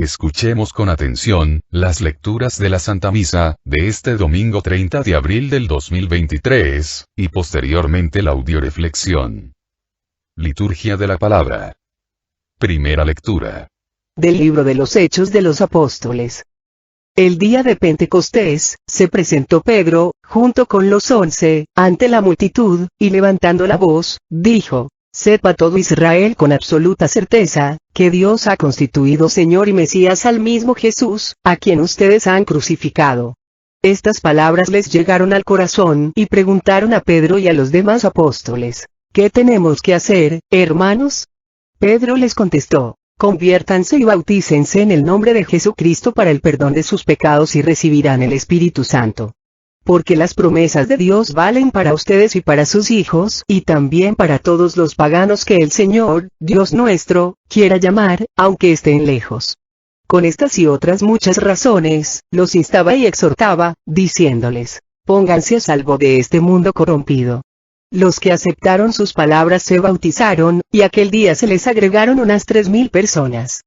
Escuchemos con atención las lecturas de la Santa Misa de este domingo 30 de abril del 2023, y posteriormente la audioreflexión. Liturgia de la Palabra. Primera lectura. Del libro de los Hechos de los Apóstoles. El día de Pentecostés, se presentó Pedro, junto con los 11, ante la multitud, y levantando la voz, dijo: Sepa todo Israel con absoluta certeza, que Dios ha constituido Señor y Mesías al mismo Jesús, a quien ustedes han crucificado. Estas palabras les llegaron al corazón, y preguntaron a Pedro y a los demás apóstoles: ¿Qué tenemos que hacer, hermanos? Pedro les contestó: Conviértanse y bautícense en el nombre de Jesucristo para el perdón de sus pecados y recibirán el Espíritu Santo. Porque las promesas de Dios valen para ustedes y para sus hijos, y también para todos los paganos que el Señor, Dios nuestro, quiera llamar, aunque estén lejos. Con estas y otras muchas razones, los instaba y exhortaba, diciéndoles: Pónganse a salvo de este mundo corrompido. Los que aceptaron sus palabras se bautizaron, y aquel día se les agregaron unas 3.000 personas.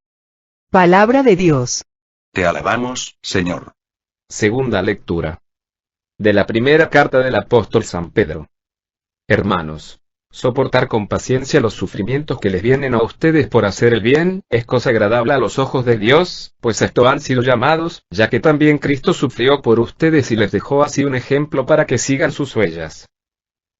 Palabra de Dios. Te alabamos, Señor. Segunda lectura. De la primera carta del apóstol San Pedro. Hermanos, soportar con paciencia los sufrimientos que les vienen a ustedes por hacer el bien, es cosa agradable a los ojos de Dios, pues a esto han sido llamados, ya que también Cristo sufrió por ustedes y les dejó así un ejemplo para que sigan sus huellas.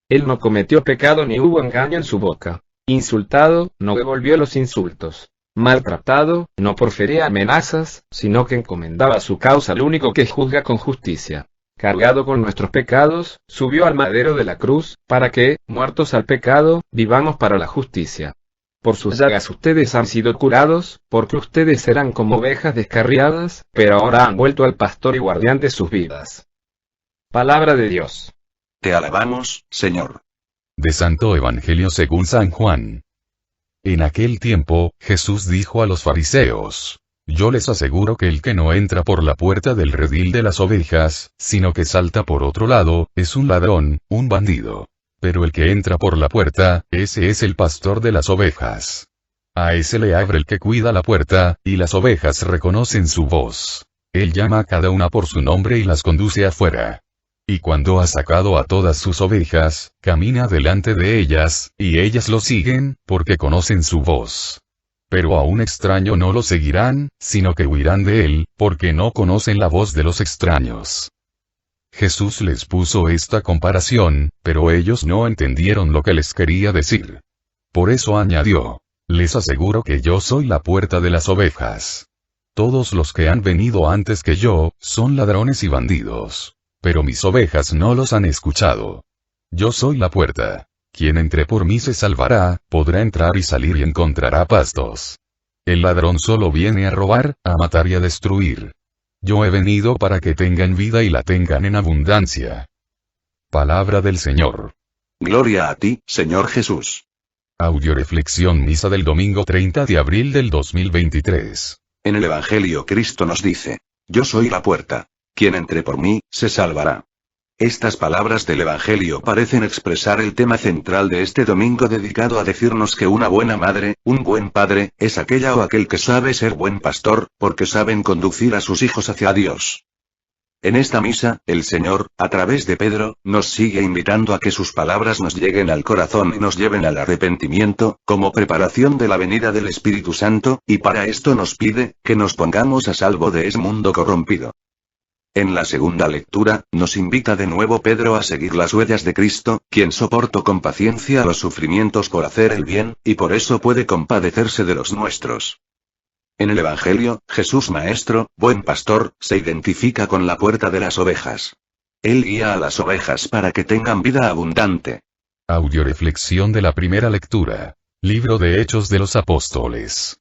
Él no cometió pecado ni hubo engaño en su boca. Insultado, no devolvió los insultos. Maltratado, no profería amenazas, sino que encomendaba su causa al único que juzga con justicia. Cargado con nuestros pecados, subió al madero de la cruz, para que, muertos al pecado, vivamos para la justicia. Por sus llagas ustedes han sido curados, porque ustedes eran como ovejas descarriadas, pero ahora han vuelto al pastor y guardián de sus vidas. Palabra de Dios. Te alabamos, Señor. De Santo Evangelio según San Juan. En aquel tiempo, Jesús dijo a los fariseos: Yo les aseguro que el que no entra por la puerta del redil de las ovejas, sino que salta por otro lado, es un ladrón, un bandido. Pero el que entra por la puerta, ese es el pastor de las ovejas. A ese le abre el que cuida la puerta, y las ovejas reconocen su voz. Él llama a cada una por su nombre y las conduce afuera. Y cuando ha sacado a todas sus ovejas, camina delante de ellas, y ellas lo siguen, porque conocen su voz. Pero a un extraño no lo seguirán, sino que huirán de él, porque no conocen la voz de los extraños. Jesús les puso esta comparación, pero ellos no entendieron lo que les quería decir. Por eso añadió: Les aseguro que yo soy la puerta de las ovejas. Todos los que han venido antes que yo, son ladrones y bandidos. Pero mis ovejas no los han escuchado. Yo soy la puerta. Quien entre por mí se salvará, podrá entrar y salir y encontrará pastos. El ladrón solo viene a robar, a matar y a destruir. Yo he venido para que tengan vida y la tengan en abundancia. Palabra del Señor. Gloria a ti, Señor Jesús. Audioreflexión misa del domingo 30 de abril del 2023. En el Evangelio Cristo nos dice: Yo soy la puerta. Quien entre por mí, se salvará. Estas palabras del Evangelio parecen expresar el tema central de este domingo dedicado a decirnos que una buena madre, un buen padre, es aquella o aquel que sabe ser buen pastor, porque saben conducir a sus hijos hacia Dios. En esta misa, el Señor, a través de Pedro, nos sigue invitando a que sus palabras nos lleguen al corazón y nos lleven al arrepentimiento, como preparación de la venida del Espíritu Santo, y para esto nos pide, que nos pongamos a salvo de ese mundo corrompido. En la segunda lectura, nos invita de nuevo Pedro a seguir las huellas de Cristo, quien soportó con paciencia los sufrimientos por hacer el bien, y por eso puede compadecerse de los nuestros. En el Evangelio, Jesús Maestro, buen pastor, se identifica con la puerta de las ovejas. Él guía a las ovejas para que tengan vida abundante. Audioreflexión de la primera lectura. Libro de Hechos de los Apóstoles.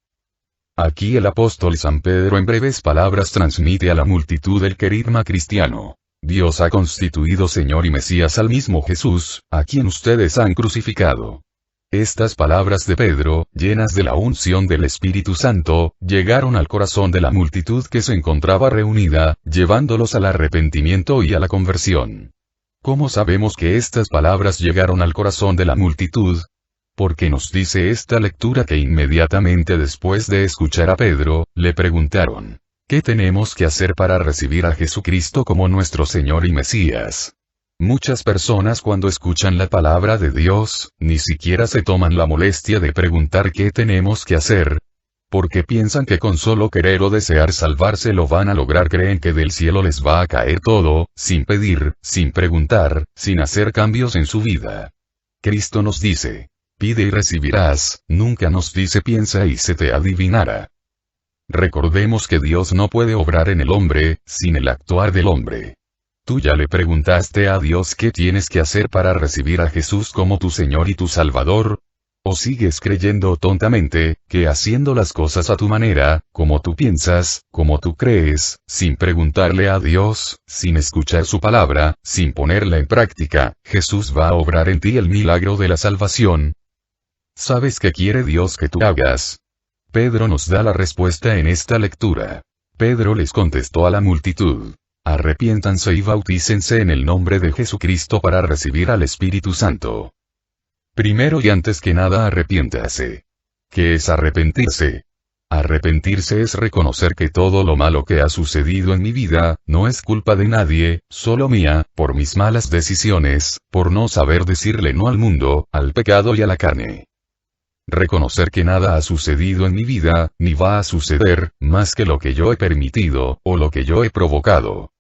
Aquí el apóstol San Pedro en breves palabras transmite a la multitud el querigma cristiano. Dios ha constituido Señor y Mesías al mismo Jesús, a quien ustedes han crucificado. Estas palabras de Pedro, llenas de la unción del Espíritu Santo, llegaron al corazón de la multitud que se encontraba reunida, llevándolos al arrepentimiento y a la conversión. ¿Cómo sabemos que estas palabras llegaron al corazón de la multitud? Porque nos dice esta lectura que inmediatamente después de escuchar a Pedro, le preguntaron, ¿qué tenemos que hacer para recibir a Jesucristo como nuestro Señor y Mesías? Muchas personas cuando escuchan la palabra de Dios, ni siquiera se toman la molestia de preguntar qué tenemos que hacer, porque piensan que con solo querer o desear salvarse lo van a lograr, creen que del cielo les va a caer todo, sin pedir, sin preguntar, sin hacer cambios en su vida. Cristo nos dice, pide y recibirás, nunca nos dice piensa y se te adivinará. Recordemos que Dios no puede obrar en el hombre, sin el actuar del hombre. ¿Tú ya le preguntaste a Dios qué tienes que hacer para recibir a Jesús como tu Señor y tu Salvador? ¿O sigues creyendo tontamente, que haciendo las cosas a tu manera, como tú piensas, como tú crees, sin preguntarle a Dios, sin escuchar su palabra, sin ponerla en práctica, Jesús va a obrar en ti el milagro de la salvación? ¿Sabes qué quiere Dios que tú hagas? Pedro nos da la respuesta en esta lectura. Pedro les contestó a la multitud. Arrepiéntanse y bautícense en el nombre de Jesucristo para recibir al Espíritu Santo. Primero y antes que nada arrepiéntase. ¿Qué es arrepentirse? Arrepentirse es reconocer que todo lo malo que ha sucedido en mi vida, no es culpa de nadie, solo mía, por mis malas decisiones, por no saber decirle no al mundo, al pecado y a la carne. Reconocer que nada ha sucedido en mi vida, ni va a suceder, más que lo que yo he permitido, o lo que yo he provocado.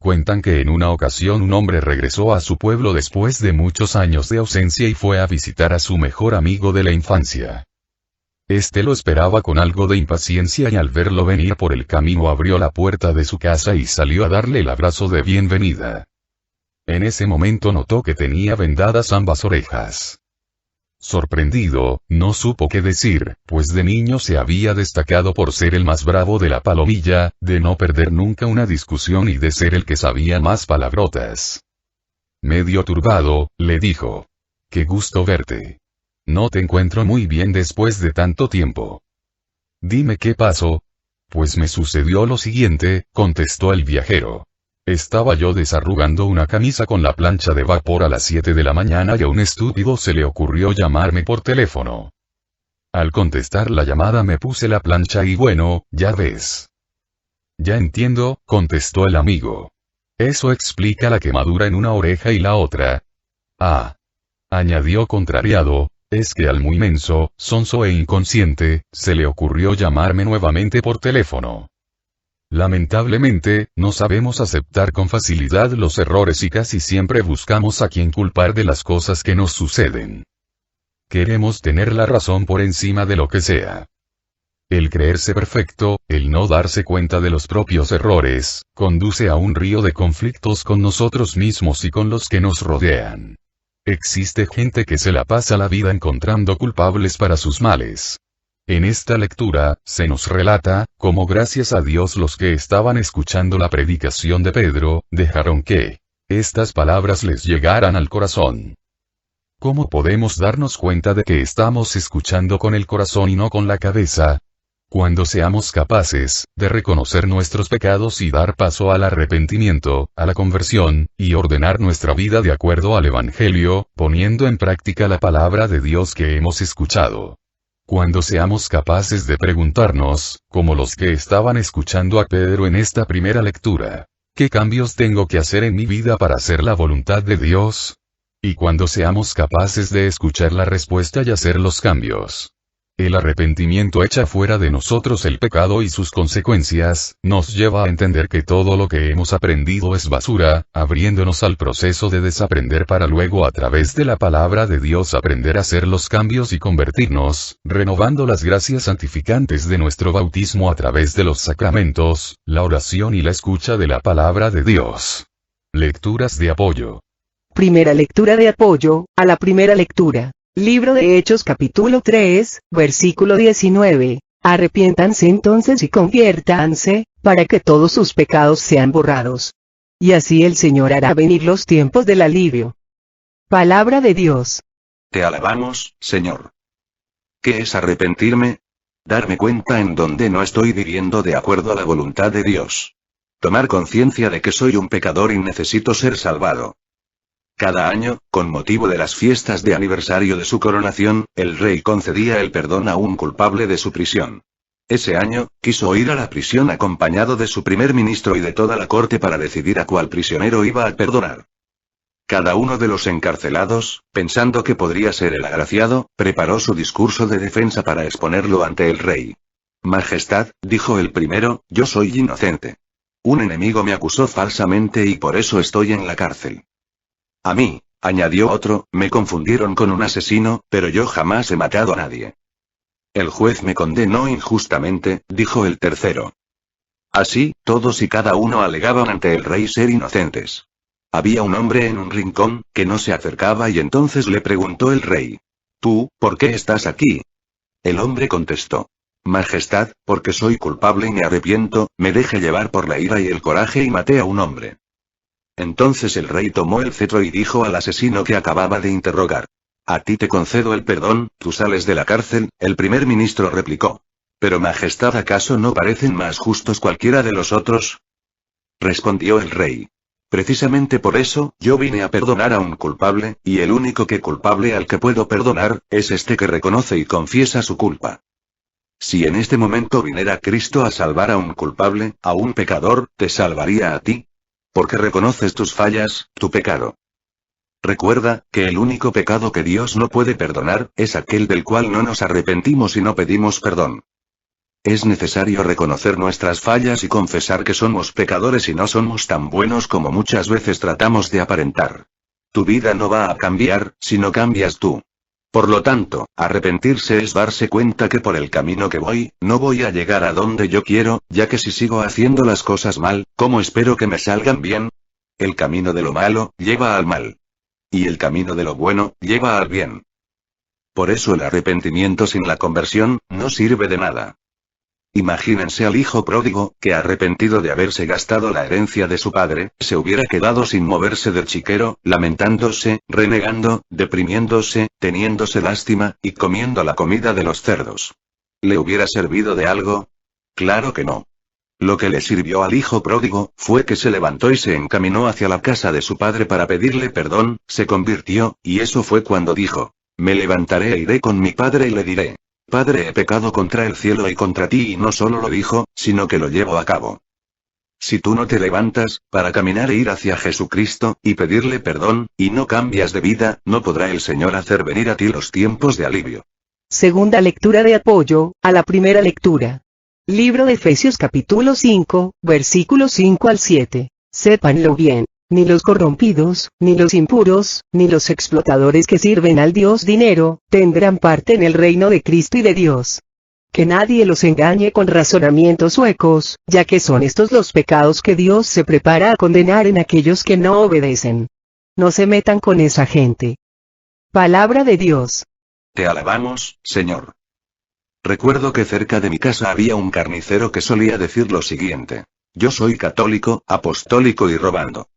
Cuentan que en una ocasión un hombre regresó a su pueblo después de muchos años de ausencia y fue a visitar a su mejor amigo de la infancia. Este lo esperaba con algo de impaciencia y al verlo venir por el camino abrió la puerta de su casa y salió a darle el abrazo de bienvenida. En ese momento notó que tenía vendadas ambas orejas. Sorprendido, no supo qué decir, pues de niño se había destacado por ser el más bravo de la palomilla, de no perder nunca una discusión y de ser el que sabía más palabrotas. Medio turbado, le dijo: «Qué gusto verte. No te encuentro muy bien después de tanto tiempo». «Dime qué pasó». «Pues me sucedió lo siguiente», contestó el viajero. Estaba yo desarrugando una camisa con la plancha de vapor a las 7 de la mañana y a un estúpido se le ocurrió llamarme por teléfono. Al contestar la llamada me puse la plancha y bueno, ya ves. «Ya entiendo», contestó el amigo. «Eso explica la quemadura en una oreja y la otra». «Ah», añadió contrariado, «es que al muy menso, sonso e inconsciente, se le ocurrió llamarme nuevamente por teléfono». Lamentablemente, no sabemos aceptar con facilidad los errores y casi siempre buscamos a quien culpar de las cosas que nos suceden. Queremos tener la razón por encima de lo que sea. El creerse perfecto, el no darse cuenta de los propios errores, conduce a un río de conflictos con nosotros mismos y con los que nos rodean. Existe gente que se la pasa la vida encontrando culpables para sus males. En esta lectura, se nos relata, cómo gracias a Dios los que estaban escuchando la predicación de Pedro, dejaron que estas palabras les llegaran al corazón. ¿Cómo podemos darnos cuenta de que estamos escuchando con el corazón y no con la cabeza? Cuando seamos capaces de reconocer nuestros pecados y dar paso al arrepentimiento, a la conversión, y ordenar nuestra vida de acuerdo al Evangelio, poniendo en práctica la palabra de Dios que hemos escuchado. Cuando seamos capaces de preguntarnos, como los que estaban escuchando a Pedro en esta primera lectura, ¿qué cambios tengo que hacer en mi vida para hacer la voluntad de Dios? Y cuando seamos capaces de escuchar la respuesta y hacer los cambios. El arrepentimiento echa fuera de nosotros el pecado y sus consecuencias, nos lleva a entender que todo lo que hemos aprendido es basura, abriéndonos al proceso de desaprender para luego a través de la palabra de Dios aprender a hacer los cambios y convertirnos, renovando las gracias santificantes de nuestro bautismo a través de los sacramentos, la oración y la escucha de la palabra de Dios. Lecturas de apoyo. Primera lectura de apoyo, a la primera lectura. Libro de Hechos capítulo 3, versículo 19. Arrepiéntanse entonces y conviértanse, para que todos sus pecados sean borrados. Y así el Señor hará venir los tiempos del alivio. Palabra de Dios. Te alabamos, Señor. ¿Qué es arrepentirme? Darme cuenta en donde no estoy viviendo de acuerdo a la voluntad de Dios. Tomar conciencia de que soy un pecador y necesito ser salvado. Cada año, con motivo de las fiestas de aniversario de su coronación, el rey concedía el perdón a un culpable de su prisión. Ese año, quiso ir a la prisión acompañado de su primer ministro y de toda la corte para decidir a cuál prisionero iba a perdonar. Cada uno de los encarcelados, pensando que podría ser el agraciado, preparó su discurso de defensa para exponerlo ante el rey. Majestad, dijo el primero, yo soy inocente. Un enemigo me acusó falsamente y por eso estoy en la cárcel. A mí, añadió otro, me confundieron con un asesino, pero yo jamás he matado a nadie. El juez me condenó injustamente, dijo el tercero. Así, todos y cada uno alegaban ante el rey ser inocentes. Había un hombre en un rincón, que no se acercaba y entonces le preguntó el rey. ¿Tú, por qué estás aquí? El hombre contestó. Majestad, porque soy culpable y me arrepiento, me dejé llevar por la ira y el coraje y maté a un hombre. Entonces el rey tomó el cetro y dijo al asesino que acababa de interrogar. A ti te concedo el perdón, tú sales de la cárcel, el primer ministro replicó. Pero Majestad, ¿acaso no parecen más justos cualquiera de los otros? Respondió el rey. Precisamente por eso, yo vine a perdonar a un culpable, y el único culpable al que puedo perdonar, es este que reconoce y confiesa su culpa. Si en este momento viniera Cristo a salvar a un culpable, a un pecador, ¿te salvaría a ti? Porque reconoces tus fallas, tu pecado. Recuerda, que el único pecado que Dios no puede perdonar, es aquel del cual no nos arrepentimos y no pedimos perdón. Es necesario reconocer nuestras fallas y confesar que somos pecadores y no somos tan buenos como muchas veces tratamos de aparentar. Tu vida no va a cambiar, si no cambias tú. Por lo tanto, arrepentirse es darse cuenta que por el camino que voy, no voy a llegar a donde yo quiero, ya que si sigo haciendo las cosas mal, ¿cómo espero que me salgan bien? El camino de lo malo, lleva al mal. Y el camino de lo bueno, lleva al bien. Por eso el arrepentimiento sin la conversión, no sirve de nada. Imagínense al hijo pródigo, que arrepentido de haberse gastado la herencia de su padre, se hubiera quedado sin moverse del chiquero, lamentándose, renegando, deprimiéndose, teniéndose lástima, y comiendo la comida de los cerdos. ¿Le hubiera servido de algo? Claro que no. Lo que le sirvió al hijo pródigo, fue que se levantó y se encaminó hacia la casa de su padre para pedirle perdón, se convirtió, y eso fue cuando dijo, me levantaré e iré con mi padre y le diré, Padre, he pecado contra el cielo y contra ti, y no solo lo dijo, sino que lo llevo a cabo. Si tú no te levantas, para caminar e ir hacia Jesucristo, y pedirle perdón, y no cambias de vida, no podrá el Señor hacer venir a ti los tiempos de alivio. Segunda lectura de apoyo, a la primera lectura. Libro de Efesios capítulo 5, versículos 5 al 7. Sépanlo bien. Ni los corrompidos, ni los impuros, ni los explotadores que sirven al Dios dinero, tendrán parte en el reino de Cristo y de Dios. Que nadie los engañe con razonamientos huecos, ya que son estos los pecados que Dios se prepara a condenar en aquellos que no obedecen. No se metan con esa gente. Palabra de Dios. Te alabamos, Señor. Recuerdo que cerca de mi casa había un carnicero que solía decir lo siguiente. Yo soy católico, apostólico y robando.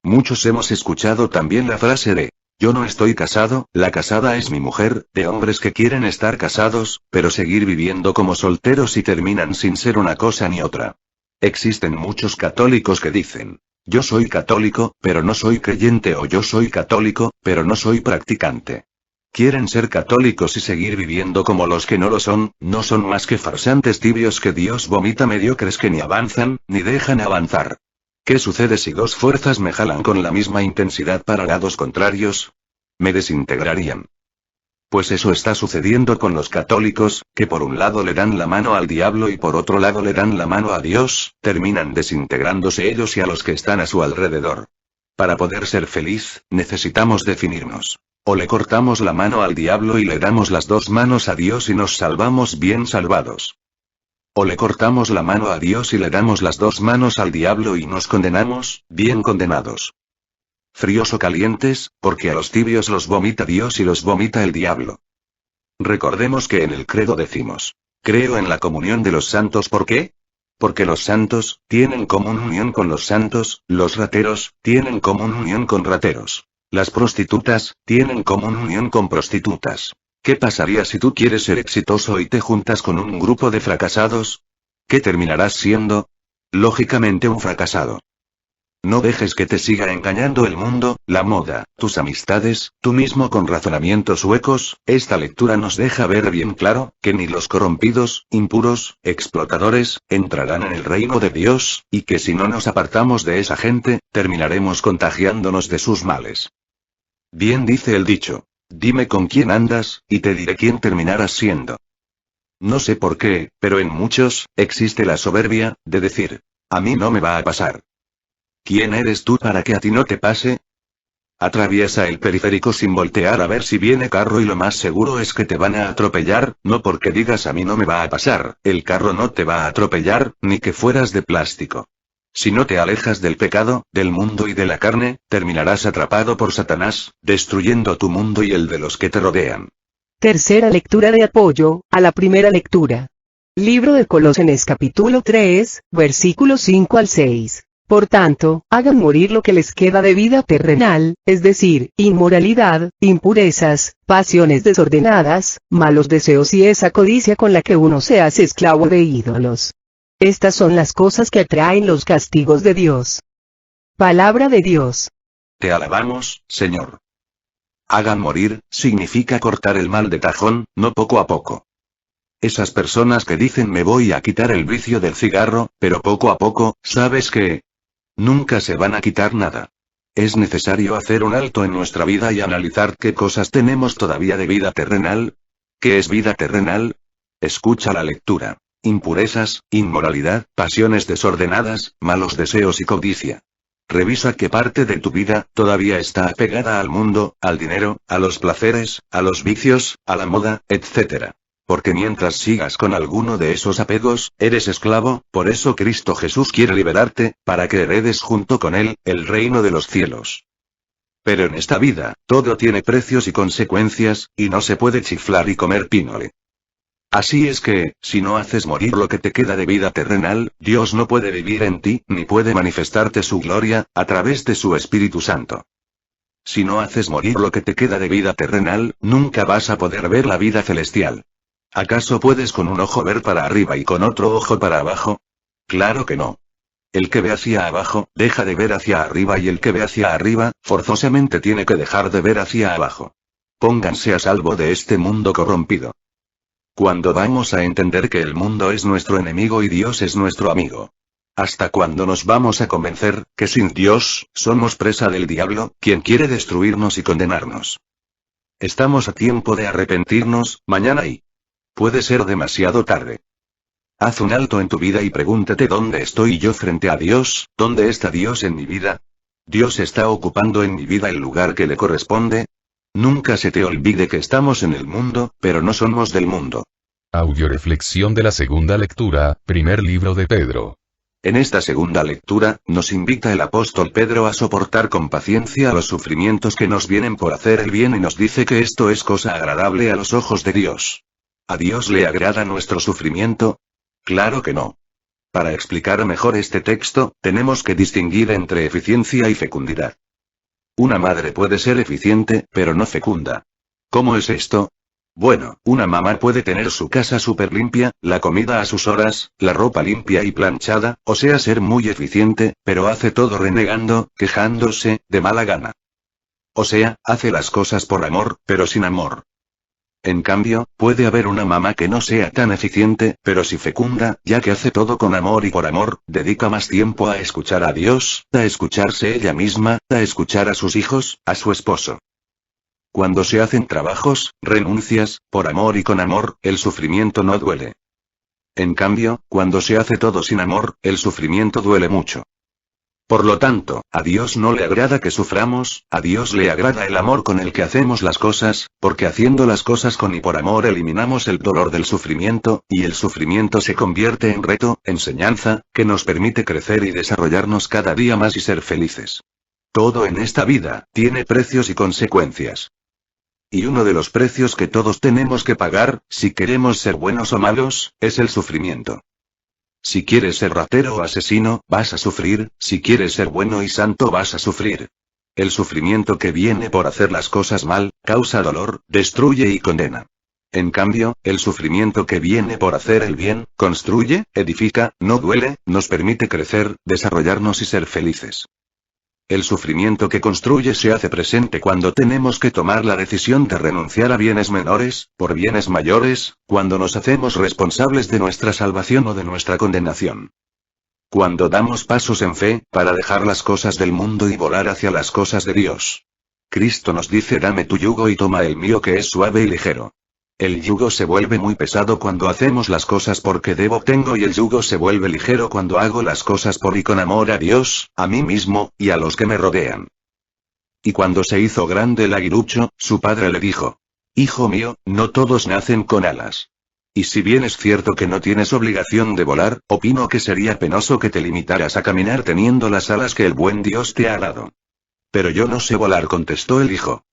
Muchos hemos escuchado también la frase de, yo no estoy casado, la casada es mi mujer, de hombres que quieren estar casados, pero seguir viviendo como solteros y terminan sin ser una cosa ni otra. Existen muchos católicos que dicen, yo soy católico, pero no soy creyente, o yo soy católico, pero no soy practicante. Quieren ser católicos y seguir viviendo como los que no lo son, no son más que farsantes tibios que Dios vomita, mediocres que ni avanzan, ni dejan avanzar. ¿Qué sucede si dos fuerzas me jalan con la misma intensidad para lados contrarios? Me desintegrarían. Pues eso está sucediendo con los católicos, que por un lado le dan la mano al diablo y por otro lado le dan la mano a Dios, terminan desintegrándose ellos y a los que están a su alrededor. Para poder ser feliz, necesitamos definirnos. O le cortamos la mano al diablo y le damos las dos manos a Dios y nos salvamos bien salvados. O le cortamos la mano a Dios y le damos las dos manos al diablo y nos condenamos, bien condenados. Fríos o calientes, porque a los tibios los vomita Dios y los vomita el diablo. Recordemos que en el credo decimos, creo en la comunión de los santos, ¿por qué? Porque los santos, tienen común unión con los santos, los rateros, tienen común unión con rateros. Las prostitutas, tienen común unión con prostitutas. ¿Qué pasaría si tú quieres ser exitoso y te juntas con un grupo de fracasados? ¿Qué terminarás siendo? Lógicamente un fracasado. No dejes que te siga engañando el mundo, la moda, tus amistades, tú mismo con razonamientos huecos. Esta lectura nos deja ver bien claro, que ni los corrompidos, impuros, explotadores, entrarán en el reino de Dios, y que si no nos apartamos de esa gente, terminaremos contagiándonos de sus males. Bien dice el dicho: dime con quién andas, y te diré quién terminarás siendo. No sé por qué, pero en muchos, existe la soberbia, de decir: a mí no me va a pasar. ¿Quién eres tú para que a ti no te pase? Atraviesa el periférico sin voltear a ver si viene carro y lo más seguro es que te van a atropellar, no porque digas a mí no me va a pasar, el carro no te va a atropellar, ni que fueras de plástico. Si no te alejas del pecado, del mundo y de la carne, terminarás atrapado por Satanás, destruyendo tu mundo y el de los que te rodean. Tercera lectura de apoyo a la primera lectura. Libro de Colosenses capítulo 3, versículos 5 al 6. Por tanto, hagan morir lo que les queda de vida terrenal, es decir, inmoralidad, impurezas, pasiones desordenadas, malos deseos y esa codicia con la que uno se hace esclavo de ídolos. Estas son las cosas que atraen los castigos de Dios. Palabra de Dios. Te alabamos, Señor. Hagan morir, significa cortar el mal de tajón, no poco a poco. Esas personas que dicen me voy a quitar el vicio del cigarro, pero poco a poco, ¿sabes qué? Nunca se van a quitar nada. Es necesario hacer un alto en nuestra vida y analizar qué cosas tenemos todavía de vida terrenal. ¿Qué es vida terrenal? Escucha la lectura. Impurezas, inmoralidad, pasiones desordenadas, malos deseos y codicia. Revisa qué parte de tu vida todavía está apegada al mundo, al dinero, a los placeres, a los vicios, a la moda, etc. Porque mientras sigas con alguno de esos apegos, eres esclavo. Por eso Cristo Jesús quiere liberarte, para que heredes junto con Él, el reino de los cielos. Pero en esta vida, todo tiene precios y consecuencias, y no se puede chiflar y comer pinole. Así es que, si no haces morir lo que te queda de vida terrenal, Dios no puede vivir en ti, ni puede manifestarte su gloria, a través de su Espíritu Santo. Si no haces morir lo que te queda de vida terrenal, nunca vas a poder ver la vida celestial. ¿Acaso puedes con un ojo ver para arriba y con otro ojo para abajo? Claro que no. El que ve hacia abajo, deja de ver hacia arriba y el que ve hacia arriba, forzosamente tiene que dejar de ver hacia abajo. Pónganse a salvo de este mundo corrompido. ¿Cuándo vamos a entender que el mundo es nuestro enemigo y Dios es nuestro amigo? ¿Hasta cuándo nos vamos a convencer que sin Dios, somos presa del diablo, quien quiere destruirnos y condenarnos? Estamos a tiempo de arrepentirnos, mañana y puede ser demasiado tarde. Haz un alto en tu vida y pregúntate dónde estoy yo frente a Dios, dónde está Dios en mi vida. ¿Dios está ocupando en mi vida el lugar que le corresponde? Nunca se te olvide que estamos en el mundo, pero no somos del mundo. Audioreflexión de la segunda lectura, primer libro de Pedro. En esta segunda lectura, nos invita el apóstol Pedro a soportar con paciencia los sufrimientos que nos vienen por hacer el bien y nos dice que esto es cosa agradable a los ojos de Dios. ¿A Dios le agrada nuestro sufrimiento? Claro que no. Para explicar mejor este texto, tenemos que distinguir entre eficiencia y fecundidad. Una madre puede ser eficiente, pero no fecunda. ¿Cómo es esto? Bueno, una mamá puede tener su casa súper limpia, la comida a sus horas, la ropa limpia y planchada, o sea ser muy eficiente, pero hace todo renegando, quejándose, de mala gana. O sea, hace las cosas por amor, pero sin amor. En cambio, puede haber una mamá que no sea tan eficiente, pero sí fecunda, ya que hace todo con amor y por amor, dedica más tiempo a escuchar a Dios, a escucharse ella misma, a escuchar a sus hijos, a su esposo. Cuando se hacen trabajos, renuncias, por amor y con amor, el sufrimiento no duele. En cambio, cuando se hace todo sin amor, el sufrimiento duele mucho. Por lo tanto, a Dios no le agrada que suframos, a Dios le agrada el amor con el que hacemos las cosas, porque haciendo las cosas con y por amor eliminamos el dolor del sufrimiento, y el sufrimiento se convierte en reto, enseñanza, que nos permite crecer y desarrollarnos cada día más y ser felices. Todo en esta vida, tiene precios y consecuencias. Y uno de los precios que todos tenemos que pagar, si queremos ser buenos o malos, es el sufrimiento. Si quieres ser ratero o asesino, vas a sufrir, si quieres ser bueno y santo vas a sufrir. El sufrimiento que viene por hacer las cosas mal, causa dolor, destruye y condena. En cambio, el sufrimiento que viene por hacer el bien, construye, edifica, no duele, nos permite crecer, desarrollarnos y ser felices. El sufrimiento que construye se hace presente cuando tenemos que tomar la decisión de renunciar a bienes menores, por bienes mayores, cuando nos hacemos responsables de nuestra salvación o de nuestra condenación. Cuando damos pasos en fe, para dejar las cosas del mundo y volar hacia las cosas de Dios. Cristo nos dice: dame tu yugo y toma el mío, que es suave y ligero. El yugo se vuelve muy pesado cuando hacemos las cosas porque tengo, y el yugo se vuelve ligero cuando hago las cosas por y con amor a Dios, a mí mismo, y a los que me rodean. Y cuando se hizo grande el aguilucho, su padre le dijo: hijo mío, no todos nacen con alas. Y si bien es cierto que no tienes obligación de volar, opino que sería penoso que te limitaras a caminar teniendo las alas que el buen Dios te ha dado. Pero yo no sé volar, contestó el hijo.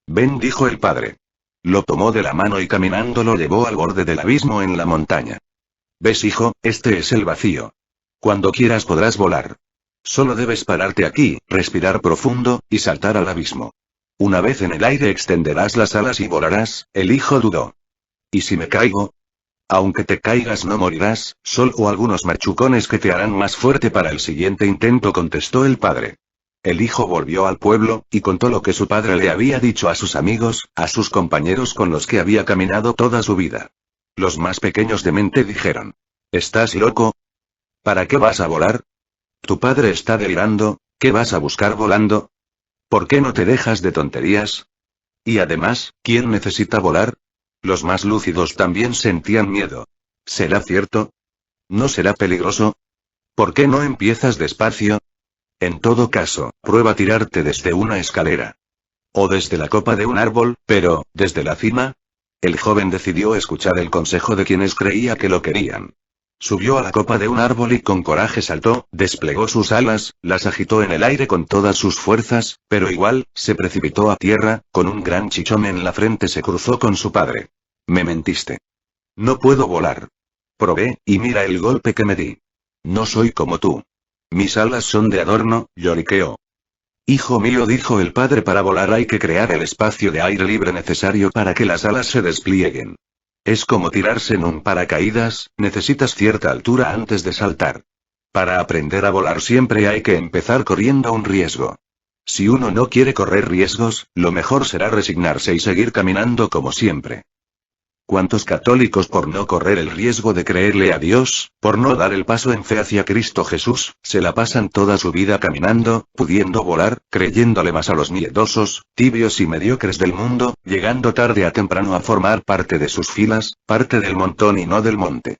Ven, dijo el padre. Lo tomó de la mano y caminando lo llevó al borde del abismo en la montaña. ¿Ves, hijo? Este es el vacío. Cuando quieras podrás volar. Solo debes pararte aquí, respirar profundo, y saltar al abismo. Una vez en el aire extenderás las alas y volarás. El hijo dudó. ¿Y si me caigo? Aunque te caigas no morirás, solo algunos machucones que te harán más fuerte para el siguiente intento, contestó el padre. El hijo volvió al pueblo, y contó lo que su padre le había dicho a sus amigos, a sus compañeros con los que había caminado toda su vida. Los más pequeños de mente dijeron: ¿estás loco? ¿Para qué vas a volar? Tu padre está delirando. ¿Qué vas a buscar volando? ¿Por qué no te dejas de tonterías? Y además, ¿quién necesita volar? Los más lúcidos también sentían miedo. ¿Será cierto? ¿No será peligroso? ¿Por qué no empiezas despacio? En todo caso, prueba tirarte desde una escalera. O desde la copa de un árbol, pero, ¿desde la cima? El joven decidió escuchar el consejo de quienes creía que lo querían. Subió a la copa de un árbol y con coraje saltó, desplegó sus alas, las agitó en el aire con todas sus fuerzas, pero igual, se precipitó a tierra, con un gran chichón en la frente se cruzó con su padre. Me mentiste. No puedo volar. Probé, y mira el golpe que me di. No soy como tú. Mis alas son de adorno, lloriqueó. Hijo mío, dijo el padre, para volar hay que crear el espacio de aire libre necesario para que las alas se desplieguen. Es como tirarse en un paracaídas, necesitas cierta altura antes de saltar. Para aprender a volar siempre hay que empezar corriendo un riesgo. Si uno no quiere correr riesgos, lo mejor será resignarse y seguir caminando como siempre. ¿Cuántos católicos, por no correr el riesgo de creerle a Dios, por no dar el paso en fe hacia Cristo Jesús, se la pasan toda su vida caminando, pudiendo volar, creyéndole más a los miedosos, tibios y mediocres del mundo, llegando tarde a temprano a formar parte de sus filas, parte del montón y no del monte?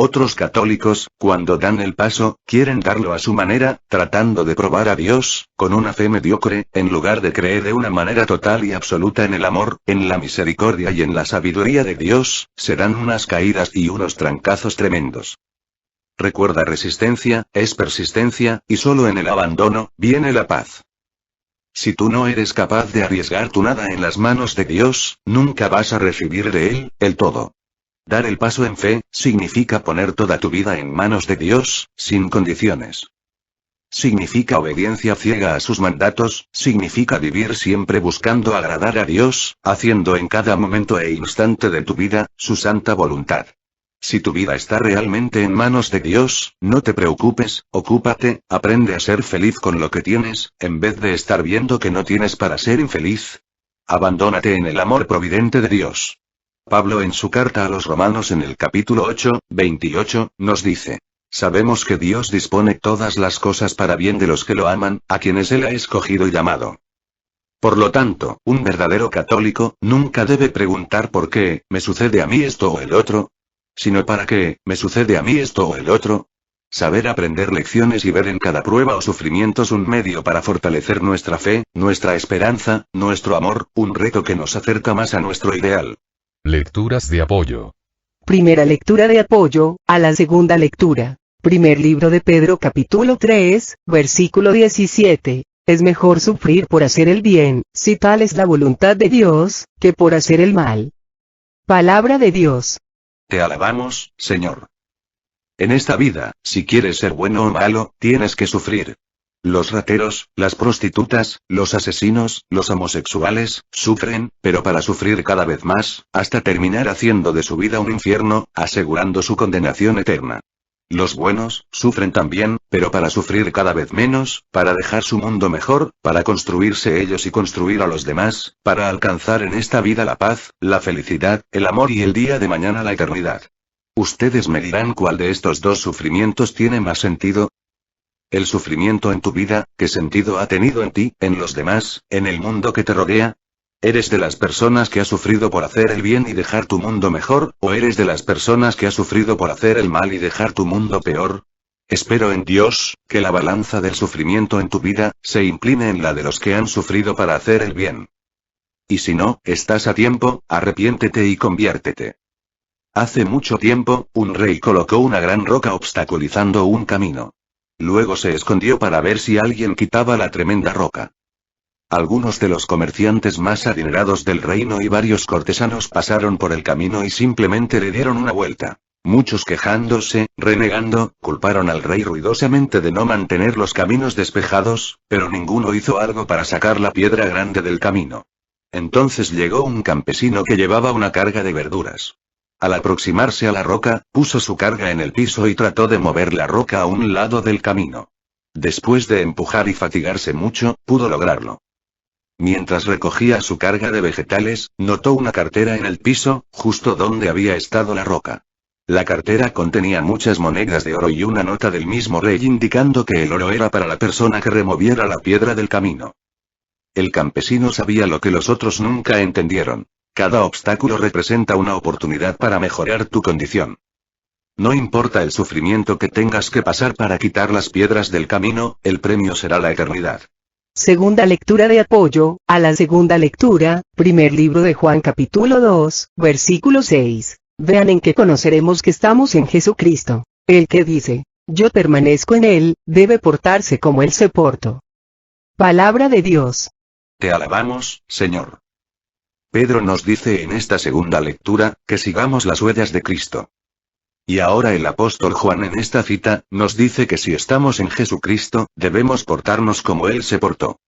Otros católicos, cuando dan el paso, quieren darlo a su manera, tratando de probar a Dios, con una fe mediocre, en lugar de creer de una manera total y absoluta en el amor, en la misericordia y en la sabiduría de Dios. Se dan unas caídas y unos trancazos tremendos. Recuerda, resistencia, es persistencia, y solo en el abandono, viene la paz. Si tú no eres capaz de arriesgar tu nada en las manos de Dios, nunca vas a recibir de Él, el todo. Dar el paso en fe, significa poner toda tu vida en manos de Dios, sin condiciones. Significa obediencia ciega a sus mandatos, significa vivir siempre buscando agradar a Dios, haciendo en cada momento e instante de tu vida, su santa voluntad. Si tu vida está realmente en manos de Dios, no te preocupes, ocúpate, aprende a ser feliz con lo que tienes, en vez de estar viendo que no tienes para ser infeliz. Abandónate en el amor providente de Dios. Pablo en su carta a los Romanos en el capítulo 8, 28, nos dice: sabemos que Dios dispone todas las cosas para bien de los que lo aman, a quienes Él ha escogido y llamado. Por lo tanto, un verdadero católico nunca debe preguntar por qué me sucede a mí esto o el otro, sino para qué me sucede a mí esto o el otro. Saber aprender lecciones y ver en cada prueba o sufrimientos un medio para fortalecer nuestra fe, nuestra esperanza, nuestro amor, un reto que nos acerca más a nuestro ideal. Lecturas de apoyo. Primera lectura de apoyo, a la segunda lectura. Primer libro de Pedro capítulo 3, versículo 17. Es mejor sufrir por hacer el bien, si tal es la voluntad de Dios, que por hacer el mal. Palabra de Dios. Te alabamos, Señor. En esta vida, si quieres ser bueno o malo, tienes que sufrir. Los rateros, las prostitutas, los asesinos, los homosexuales, sufren, pero para sufrir cada vez más, hasta terminar haciendo de su vida un infierno, asegurando su condenación eterna. Los buenos, sufren también, pero para sufrir cada vez menos, para dejar su mundo mejor, para construirse ellos y construir a los demás, para alcanzar en esta vida la paz, la felicidad, el amor y el día de mañana la eternidad. Ustedes me dirán cuál de estos dos sufrimientos tiene más sentido. El sufrimiento en tu vida, ¿qué sentido ha tenido en ti, en los demás, en el mundo que te rodea? ¿Eres de las personas que ha sufrido por hacer el bien y dejar tu mundo mejor, o eres de las personas que ha sufrido por hacer el mal y dejar tu mundo peor? Espero en Dios, que la balanza del sufrimiento en tu vida, se incline en la de los que han sufrido para hacer el bien. Y si no, estás a tiempo, arrepiéntete y conviértete. Hace mucho tiempo, un rey colocó una gran roca obstaculizando un camino. Luego se escondió para ver si alguien quitaba la tremenda roca. Algunos de los comerciantes más adinerados del reino y varios cortesanos pasaron por el camino y simplemente le dieron una vuelta. Muchos quejándose, renegando, culparon al rey ruidosamente de no mantener los caminos despejados, pero ninguno hizo algo para sacar la piedra grande del camino. Entonces llegó un campesino que llevaba una carga de verduras. Al aproximarse a la roca, puso su carga en el piso y trató de mover la roca a un lado del camino. Después de empujar y fatigarse mucho, pudo lograrlo. Mientras recogía su carga de vegetales, notó una cartera en el piso, justo donde había estado la roca. La cartera contenía muchas monedas de oro y una nota del mismo rey indicando que el oro era para la persona que removiera la piedra del camino. El campesino sabía lo que los otros nunca entendieron. Cada obstáculo representa una oportunidad para mejorar tu condición. No importa el sufrimiento que tengas que pasar para quitar las piedras del camino, el premio será la eternidad. Segunda lectura de apoyo a la segunda lectura, primer libro de Juan capítulo 2, versículo 6. Vean en qué conoceremos que estamos en Jesucristo. El que dice, yo permanezco en él, debe portarse como él se portó. Palabra de Dios. Te alabamos, Señor. Pedro nos dice en esta segunda lectura, que sigamos las huellas de Cristo. Y ahora el apóstol Juan en esta cita, nos dice que si estamos en Jesucristo, debemos portarnos como Él se portó.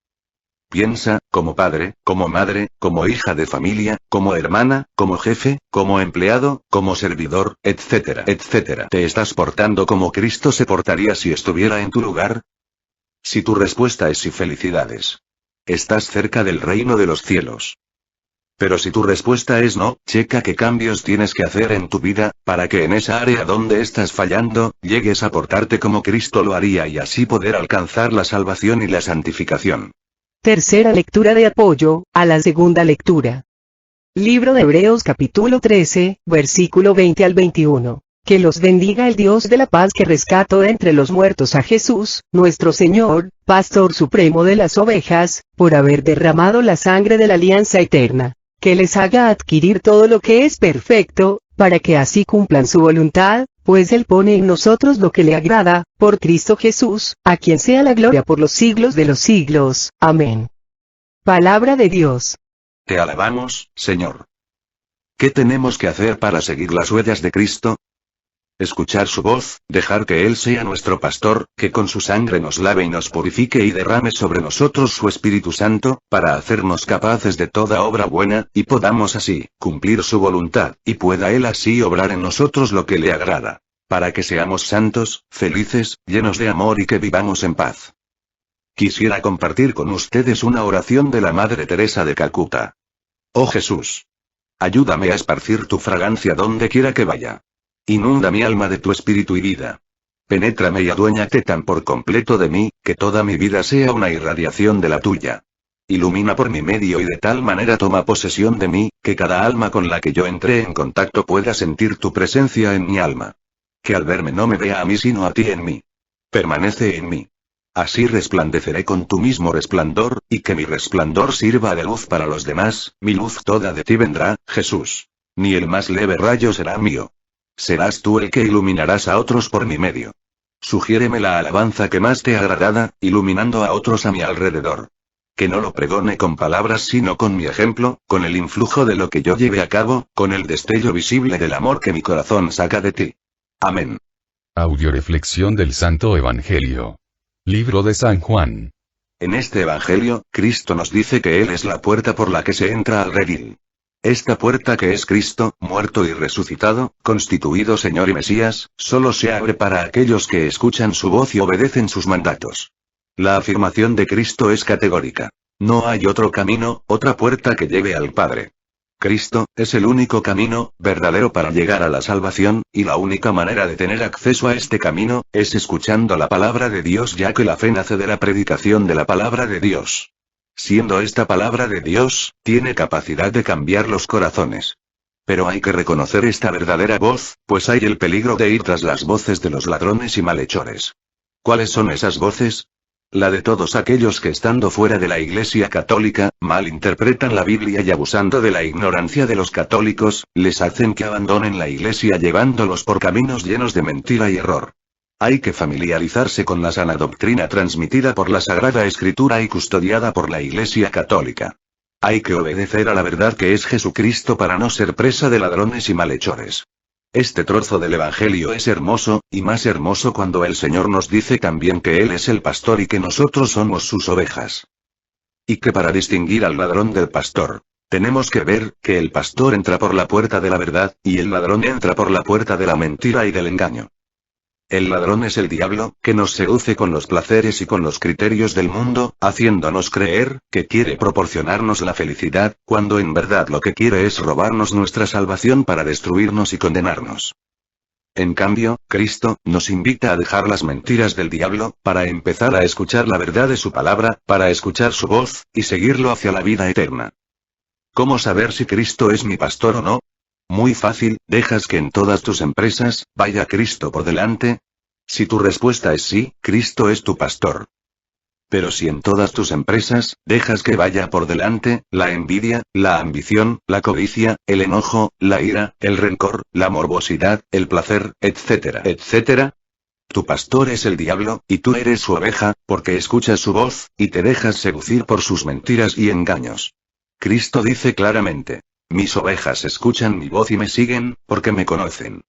Piensa, como padre, como madre, como hija de familia, como hermana, como jefe, como empleado, como servidor, etcétera, etcétera. ¿Te estás portando como Cristo se portaría si estuviera en tu lugar? Si tu respuesta es sí, felicidades. Estás cerca del reino de los cielos. Pero si tu respuesta es no, checa qué cambios tienes que hacer en tu vida, para que en esa área donde estás fallando, llegues a portarte como Cristo lo haría y así poder alcanzar la salvación y la santificación. Tercera lectura de apoyo a la segunda lectura. Libro de Hebreos capítulo 13, versículo 20 al 21. Que los bendiga el Dios de la paz que rescató de entre los muertos a Jesús, nuestro Señor, Pastor supremo de las ovejas, por haber derramado la sangre de la alianza eterna. Que les haga adquirir todo lo que es perfecto, para que así cumplan su voluntad, pues Él pone en nosotros lo que le agrada, por Cristo Jesús, a quien sea la gloria por los siglos de los siglos. Amén. Palabra de Dios. Te alabamos, Señor. ¿Qué tenemos que hacer para seguir las huellas de Cristo? Escuchar su voz, dejar que Él sea nuestro pastor, que con su sangre nos lave y nos purifique y derrame sobre nosotros su Espíritu Santo, para hacernos capaces de toda obra buena, y podamos así, cumplir su voluntad, y pueda Él así obrar en nosotros lo que le agrada. Para que seamos santos, felices, llenos de amor y que vivamos en paz. Quisiera compartir con ustedes una oración de la Madre Teresa de Calcuta. Oh Jesús. Ayúdame a esparcir tu fragancia donde quiera que vaya. Inunda mi alma de tu espíritu y vida. Penétrame y aduéñate tan por completo de mí, que toda mi vida sea una irradiación de la tuya. Ilumina por mi medio y de tal manera toma posesión de mí, que cada alma con la que yo entré en contacto pueda sentir tu presencia en mi alma. Que al verme no me vea a mí sino a ti en mí. Permanece en mí. Así resplandeceré con tu mismo resplandor, y que mi resplandor sirva de luz para los demás, mi luz toda de ti vendrá, Jesús. Ni el más leve rayo será mío. Serás tú el que iluminarás a otros por mi medio. Sugiéreme la alabanza que más te agrada, iluminando a otros a mi alrededor. Que no lo pregone con palabras sino con mi ejemplo, con el influjo de lo que yo lleve a cabo, con el destello visible del amor que mi corazón saca de ti. Amén. Audioreflexión del Santo Evangelio. Libro de San Juan. En este Evangelio, Cristo nos dice que Él es la puerta por la que se entra al redil. Esta puerta que es Cristo, muerto y resucitado, constituido Señor y Mesías, solo se abre para aquellos que escuchan su voz y obedecen sus mandatos. La afirmación de Cristo es categórica. No hay otro camino, otra puerta que lleve al Padre. Cristo es el único camino verdadero para llegar a la salvación, y la única manera de tener acceso a este camino es escuchando la palabra de Dios, ya que la fe nace de la predicación de la palabra de Dios. Siendo esta palabra de Dios, tiene capacidad de cambiar los corazones. Pero hay que reconocer esta verdadera voz, pues hay el peligro de ir tras las voces de los ladrones y malhechores. ¿Cuáles son esas voces? La de todos aquellos que estando fuera de la Iglesia Católica, malinterpretan la Biblia y abusando de la ignorancia de los católicos, les hacen que abandonen la Iglesia llevándolos por caminos llenos de mentira y error. Hay que familiarizarse con la sana doctrina transmitida por la Sagrada Escritura y custodiada por la Iglesia Católica. Hay que obedecer a la verdad que es Jesucristo para no ser presa de ladrones y malhechores. Este trozo del Evangelio es hermoso, y más hermoso cuando el Señor nos dice también que Él es el pastor y que nosotros somos sus ovejas. Y que para distinguir al ladrón del pastor, tenemos que ver que el pastor entra por la puerta de la verdad, y el ladrón entra por la puerta de la mentira y del engaño. El ladrón es el diablo, que nos seduce con los placeres y con los criterios del mundo, haciéndonos creer que quiere proporcionarnos la felicidad, cuando en verdad lo que quiere es robarnos nuestra salvación para destruirnos y condenarnos. En cambio, Cristo nos invita a dejar las mentiras del diablo, para empezar a escuchar la verdad de su palabra, para escuchar su voz, y seguirlo hacia la vida eterna. ¿Cómo saber si Cristo es mi pastor o no? Muy fácil, dejas que en todas tus empresas, vaya Cristo por delante. Si tu respuesta es sí, Cristo es tu pastor. Pero si en todas tus empresas, dejas que vaya por delante, la envidia, la ambición, la codicia, el enojo, la ira, el rencor, la morbosidad, el placer, etcétera, etcétera. Tu pastor es el diablo, y tú eres su oveja, porque escuchas su voz, y te dejas seducir por sus mentiras y engaños. Cristo dice claramente: mis ovejas escuchan mi voz y me siguen, porque me conocen.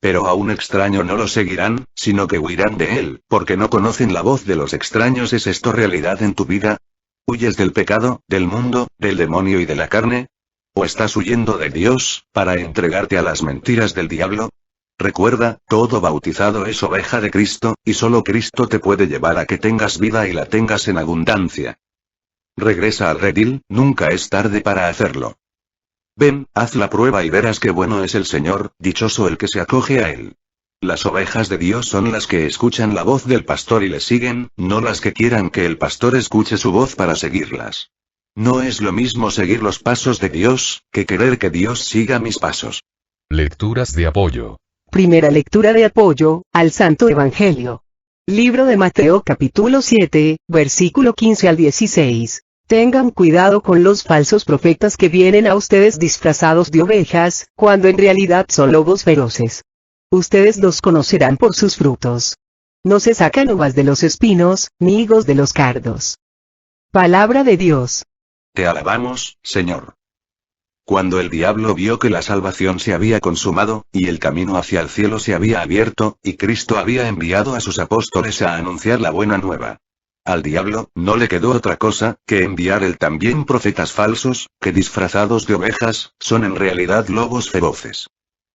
Pero a un extraño no lo seguirán, sino que huirán de él, porque no conocen la voz de los extraños. ¿Es esto realidad en tu vida? ¿Huyes del pecado, del mundo, del demonio y de la carne? ¿O estás huyendo de Dios, para entregarte a las mentiras del diablo? Recuerda, todo bautizado es oveja de Cristo, y solo Cristo te puede llevar a que tengas vida y la tengas en abundancia. Regresa al redil, nunca es tarde para hacerlo. Ven, haz la prueba y verás qué bueno es el Señor, dichoso el que se acoge a Él. Las ovejas de Dios son las que escuchan la voz del pastor y le siguen, no las que quieran que el pastor escuche su voz para seguirlas. No es lo mismo seguir los pasos de Dios, que querer que Dios siga mis pasos. Lecturas de apoyo. Primera lectura de apoyo, al Santo Evangelio. Libro de Mateo capítulo 7, versículo 15 al 16. Tengan cuidado con los falsos profetas que vienen a ustedes disfrazados de ovejas, cuando en realidad son lobos feroces. Ustedes los conocerán por sus frutos. No se sacan uvas de los espinos, ni higos de los cardos. Palabra de Dios. Te alabamos, Señor. Cuando el diablo vio que la salvación se había consumado, y el camino hacia el cielo se había abierto, y Cristo había enviado a sus apóstoles a anunciar la buena nueva. Al diablo, no le quedó otra cosa, que enviar él también profetas falsos, que disfrazados de ovejas, son en realidad lobos feroces.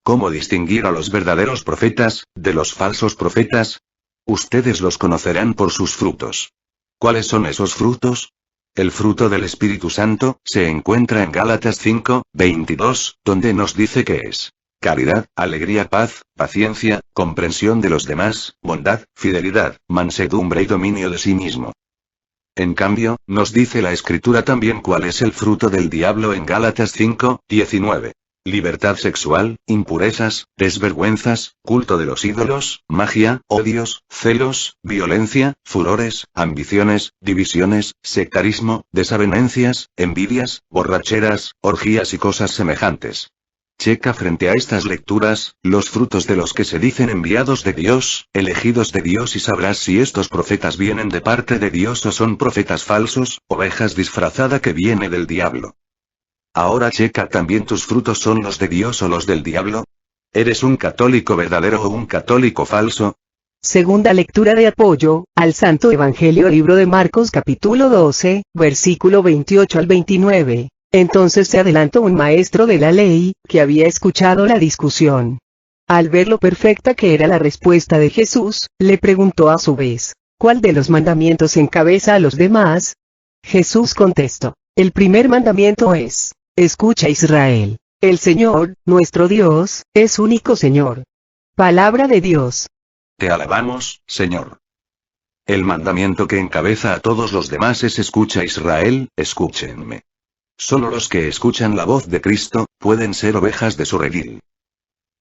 ¿Cómo distinguir a los verdaderos profetas, de los falsos profetas? Ustedes los conocerán por sus frutos. ¿Cuáles son esos frutos? El fruto del Espíritu Santo, se encuentra en Gálatas 5, 22, donde nos dice que es caridad, alegría, paz, paciencia, comprensión de los demás, bondad, fidelidad, mansedumbre y dominio de sí mismo. En cambio, nos dice la Escritura también cuál es el fruto del diablo en Gálatas 5, 19. Libertad sexual, impurezas, desvergüenzas, culto de los ídolos, magia, odios, celos, violencia, furores, ambiciones, divisiones, sectarismo, desavenencias, envidias, borracheras, orgías y cosas semejantes. Checa frente a estas lecturas, los frutos de los que se dicen enviados de Dios, elegidos de Dios, y sabrás si estos profetas vienen de parte de Dios o son profetas falsos, ovejas disfrazada que viene del diablo. Ahora checa también tus frutos, ¿son los de Dios o los del diablo? ¿Eres un católico verdadero o un católico falso? Segunda lectura de apoyo, al Santo Evangelio. Libro de Marcos capítulo 12, versículo 28 al 29. Entonces se adelantó un maestro de la ley, que había escuchado la discusión. Al ver lo perfecta que era la respuesta de Jesús, le preguntó a su vez, ¿cuál de los mandamientos encabeza a los demás? Jesús contestó, el primer mandamiento es, escucha Israel, el Señor, nuestro Dios, es único Señor. Palabra de Dios. Te alabamos, Señor. El mandamiento que encabeza a todos los demás es escucha Israel, escúchenme. Solo los que escuchan la voz de Cristo, pueden ser ovejas de su redil.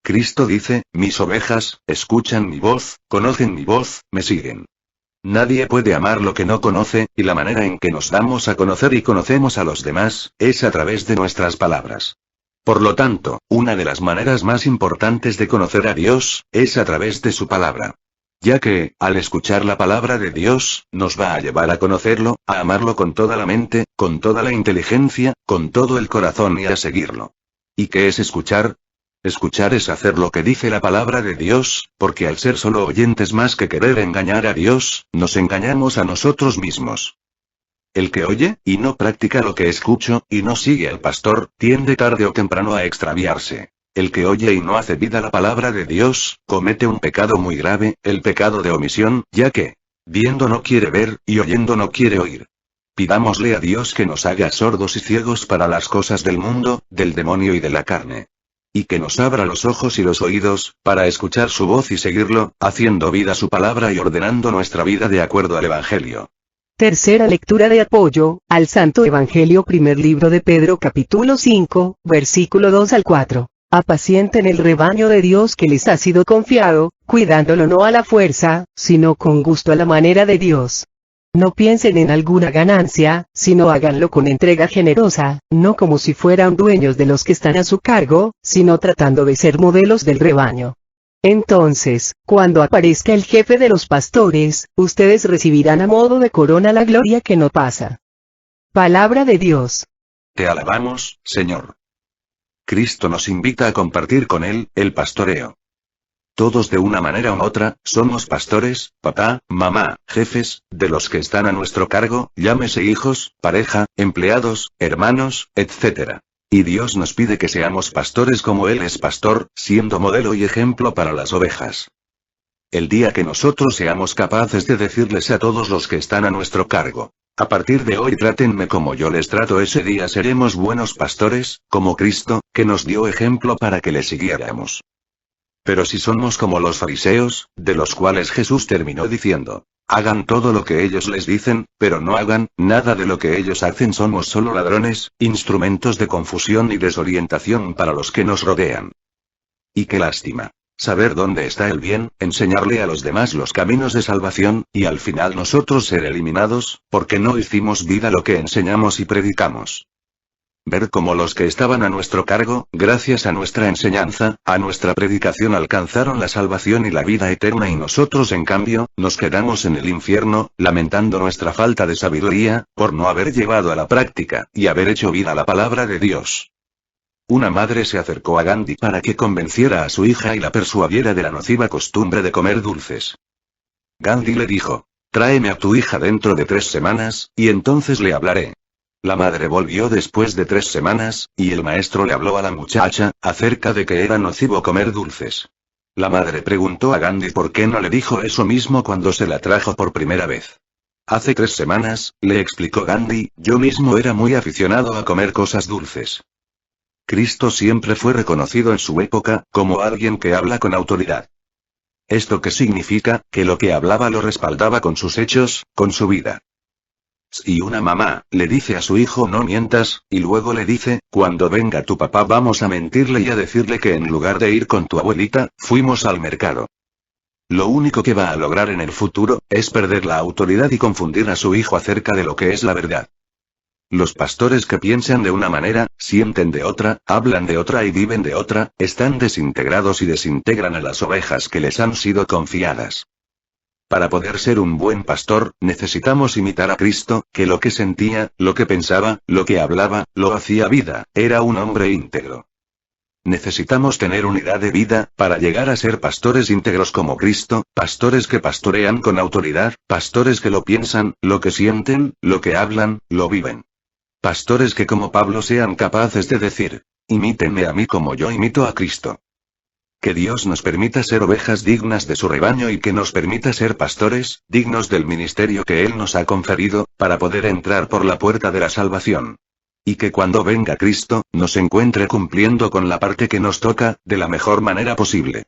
Cristo dice, mis ovejas, escuchan mi voz, conocen mi voz, me siguen. Nadie puede amar lo que no conoce, y la manera en que nos damos a conocer y conocemos a los demás, es a través de nuestras palabras. Por lo tanto, una de las maneras más importantes de conocer a Dios, es a través de su palabra. Ya que, al escuchar la palabra de Dios, nos va a llevar a conocerlo, a amarlo con toda la mente, con toda la inteligencia, con todo el corazón y a seguirlo. ¿Y qué es escuchar? Escuchar es hacer lo que dice la palabra de Dios, porque al ser solo oyentes más que querer engañar a Dios, nos engañamos a nosotros mismos. El que oye, y no practica lo que escucho, y no sigue al pastor, tiende tarde o temprano a extraviarse. El que oye y no hace vida la palabra de Dios, comete un pecado muy grave, el pecado de omisión, ya que, viendo no quiere ver, y oyendo no quiere oír. Pidámosle a Dios que nos haga sordos y ciegos para las cosas del mundo, del demonio y de la carne. Y que nos abra los ojos y los oídos, para escuchar su voz y seguirlo, haciendo vida su palabra y ordenando nuestra vida de acuerdo al Evangelio. Tercera lectura de apoyo, al Santo Evangelio, primer libro de Pedro capítulo 5, versículo 2 al 4. Apacienten el rebaño de Dios que les ha sido confiado, cuidándolo no a la fuerza, sino con gusto a la manera de Dios. No piensen en alguna ganancia, sino háganlo con entrega generosa, no como si fueran dueños de los que están a su cargo, sino tratando de ser modelos del rebaño. Entonces, cuando aparezca el jefe de los pastores, ustedes recibirán a modo de corona la gloria que no pasa. Palabra de Dios. Te alabamos, Señor. Cristo nos invita a compartir con Él, el pastoreo. Todos de una manera u otra, somos pastores, papá, mamá, jefes, de los que están a nuestro cargo, llámese hijos, pareja, empleados, hermanos, etc. Y Dios nos pide que seamos pastores como Él es pastor, siendo modelo y ejemplo para las ovejas. El día que nosotros seamos capaces de decirles a todos los que están a nuestro cargo, a partir de hoy trátenme como yo les trato, ese día seremos buenos pastores, como Cristo, que nos dio ejemplo para que le siguiéramos. Pero si somos como los fariseos, de los cuales Jesús terminó diciendo, hagan todo lo que ellos les dicen, pero no hagan nada de lo que ellos hacen, somos solo ladrones, instrumentos de confusión y desorientación para los que nos rodean. Y qué lástima. Saber dónde está el bien, enseñarle a los demás los caminos de salvación, y al final nosotros ser eliminados, porque no hicimos vida lo que enseñamos y predicamos. Ver cómo los que estaban a nuestro cargo, gracias a nuestra enseñanza, a nuestra predicación alcanzaron la salvación y la vida eterna y nosotros en cambio, nos quedamos en el infierno, lamentando nuestra falta de sabiduría, por no haber llevado a la práctica, y haber hecho vida la palabra de Dios. Una madre se acercó a Gandhi para que convenciera a su hija y la persuadiera de la nociva costumbre de comer dulces. Gandhi le dijo, tráeme a tu hija dentro de 3 semanas, y entonces le hablaré. La madre volvió después de 3 semanas, y el maestro le habló a la muchacha, acerca de que era nocivo comer dulces. La madre preguntó a Gandhi por qué no le dijo eso mismo cuando se la trajo por primera vez. Hace 3 semanas, le explicó Gandhi, yo mismo era muy aficionado a comer cosas dulces. Cristo siempre fue reconocido en su época, como alguien que habla con autoridad. ¿Esto qué significa? Que lo que hablaba lo respaldaba con sus hechos, con su vida. Si una mamá le dice a su hijo no mientas, y luego le dice, cuando venga tu papá vamos a mentirle y a decirle que en lugar de ir con tu abuelita, fuimos al mercado. Lo único que va a lograr en el futuro, es perder la autoridad y confundir a su hijo acerca de lo que es la verdad. Los pastores que piensan de una manera, sienten de otra, hablan de otra y viven de otra, están desintegrados y desintegran a las ovejas que les han sido confiadas. Para poder ser un buen pastor, necesitamos imitar a Cristo, que lo que sentía, lo que pensaba, lo que hablaba, lo hacía vida, era un hombre íntegro. Necesitamos tener unidad de vida, para llegar a ser pastores íntegros como Cristo, pastores que pastorean con autoridad, pastores que lo piensan, lo que sienten, lo que hablan, lo viven. Pastores que como Pablo sean capaces de decir, imítenme a mí como yo imito a Cristo. Que Dios nos permita ser ovejas dignas de su rebaño y que nos permita ser pastores, dignos del ministerio que Él nos ha conferido, para poder entrar por la puerta de la salvación. Y que cuando venga Cristo, nos encuentre cumpliendo con la parte que nos toca, de la mejor manera posible.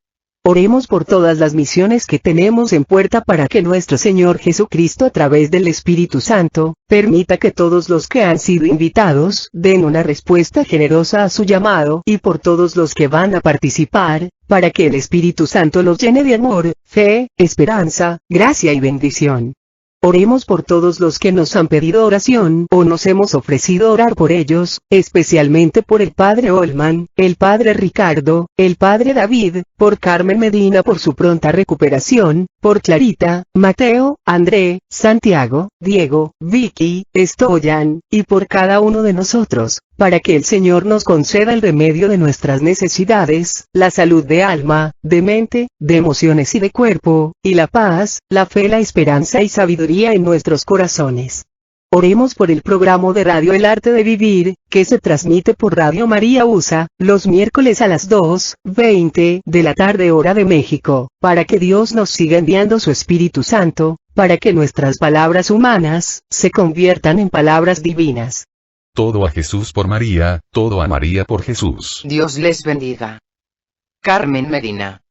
Oremos por todas las misiones que tenemos en puerta para que nuestro Señor Jesucristo a través del Espíritu Santo, permita que todos los que han sido invitados den una respuesta generosa a su llamado y por todos los que van a participar, para que el Espíritu Santo los llene de amor, fe, esperanza, gracia y bendición. Oremos por todos los que nos han pedido oración o nos hemos ofrecido orar por ellos, especialmente por el Padre Olman, el Padre Ricardo, el Padre David, por Carmen Medina por su pronta recuperación, por Clarita, Mateo, André, Santiago, Diego, Vicky, Stoyan, y por cada uno de nosotros, para que el Señor nos conceda el remedio de nuestras necesidades, la salud de alma, de mente, de emociones y de cuerpo, y la paz, la fe, la esperanza y sabiduría en nuestros corazones. Oremos por el programa de radio El Arte de Vivir, que se transmite por Radio María USA, los miércoles a las 2:20 de la tarde hora de México, para que Dios nos siga enviando su Espíritu Santo, para que nuestras palabras humanas se conviertan en palabras divinas. Todo a Jesús por María, todo a María por Jesús. Dios les bendiga. Carmen Medina.